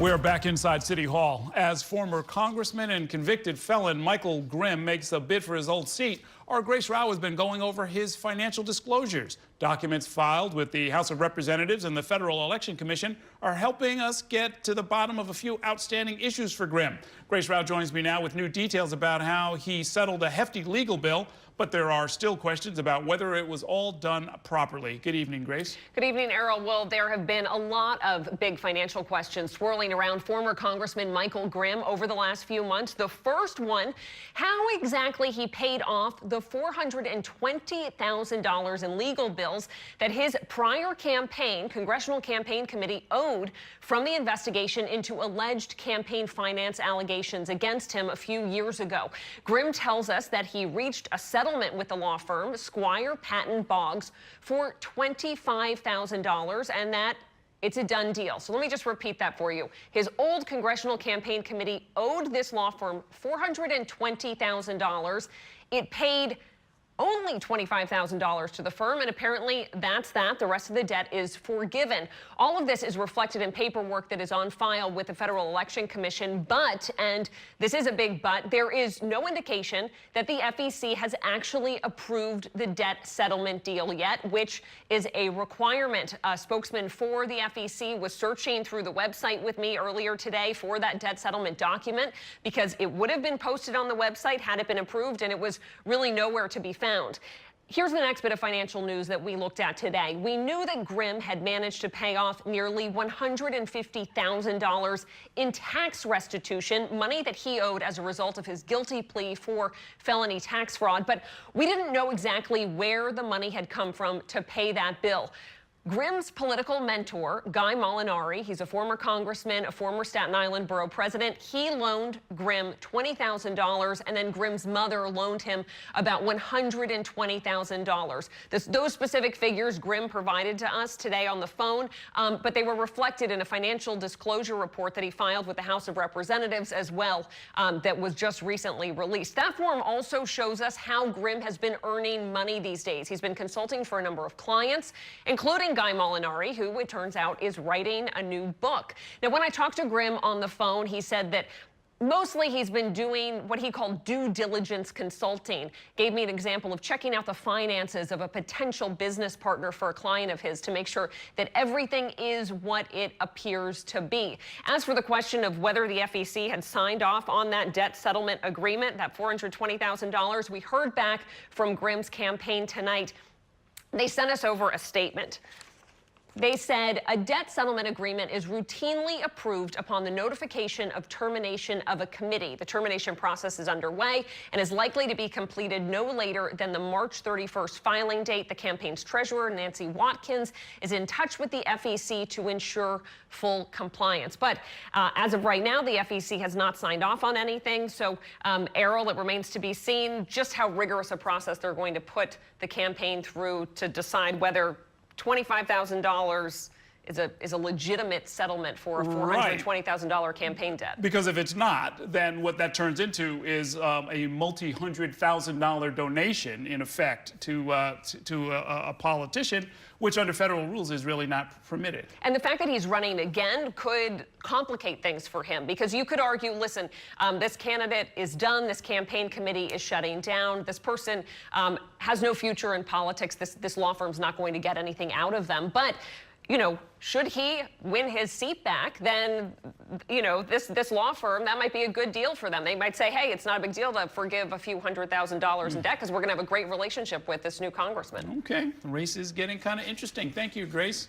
We're back inside City Hall as former congressman and convicted felon Michael Grimm makes a bid for his old seat. Our Grace Rao has been going over his financial disclosures. Documents filed with the House of Representatives and the Federal Election Commission are helping us get to the bottom of a few outstanding issues for Grimm. Grace Rao joins me now with new details about how he settled a hefty legal bill, but there are still questions about whether it was all done properly. Good evening, Grace. Good evening, Errol. Well, there have been a lot of big financial questions swirling around former Congressman Michael Grimm over the last few months. The first one, how exactly he paid off the $420,000 in legal bills that his prior campaign, Congressional Campaign Committee, owed from the investigation into alleged campaign finance allegations against him a few years ago. Grimm tells us that he reached a settlement with the law firm Squire Patton Boggs for $25,000 and that it's a done deal. So let me just repeat that for you. His old Congressional Campaign Committee owed this law firm $420,000. It paid only $25,000 to the firm, and apparently that's that. The rest of the debt is forgiven. All of this is reflected in paperwork that is on file with the Federal Election Commission, but, and this is a big but, there is no indication that the FEC has actually approved the debt settlement deal yet, which is a requirement. A spokesman for the FEC was searching through the website with me earlier today for that debt settlement document because it would have been posted on the website had it been approved, and it was really nowhere to be found. Here's the next bit of financial news that we looked at today. We knew that Grimm had managed to pay off nearly $150,000 in tax restitution, money that he owed as a result of his guilty plea for felony tax fraud. But we didn't know exactly where the money had come from to pay that bill. Grimm's political mentor, Guy Molinari, he's a former congressman, a former Staten Island borough president. He loaned Grimm $20,000, and then Grimm's mother loaned him about $120,000. Those specific figures Grimm provided to us today on the phone, but they were reflected in a financial disclosure report that he filed with the House of Representatives as well, that was just recently released. That form also shows us how Grimm has been earning money these days. He's been consulting for a number of clients, including Guy Molinari, who it turns out is writing a new book. Now, when I talked to Grimm on the phone, he said that mostly he's been doing what he called due diligence consulting. Gave me an example of checking out the finances of a potential business partner for a client of his to make sure that everything is what it appears to be. As for the question of whether the FEC had signed off on that debt settlement agreement, that $420,000, we heard back from Grimm's campaign tonight. They sent us over a statement. They said a debt settlement agreement is routinely approved upon the notification of termination of a committee. The termination process is underway and is likely to be completed no later than the March 31st filing date. The campaign's treasurer, Nancy Watkins, is in touch with the FEC to ensure full compliance. But as of right now, the FEC has not signed off on anything. So, Errol, it remains to be seen just how rigorous a process they're going to put the campaign through to decide whether $25,000 is a legitimate settlement for a $420,000 campaign debt. Because if it's not, then what that turns into is a multi-$100,000 donation, in effect, to a politician, which under federal rules is really not permitted. And the fact that he's running again could complicate things for him, because you could argue, listen, this candidate is done, this campaign committee is shutting down, this person has no future in politics, this law firm's not going to get anything out of them. But you know, should he win his seat back, then, you know, this law firm, that might be a good deal for them. They might say, hey, it's not a big deal to forgive a few $100,000 in debt because we're going to have a great relationship with this new congressman. Okay. The race is getting kind of interesting. Thank you, Grace.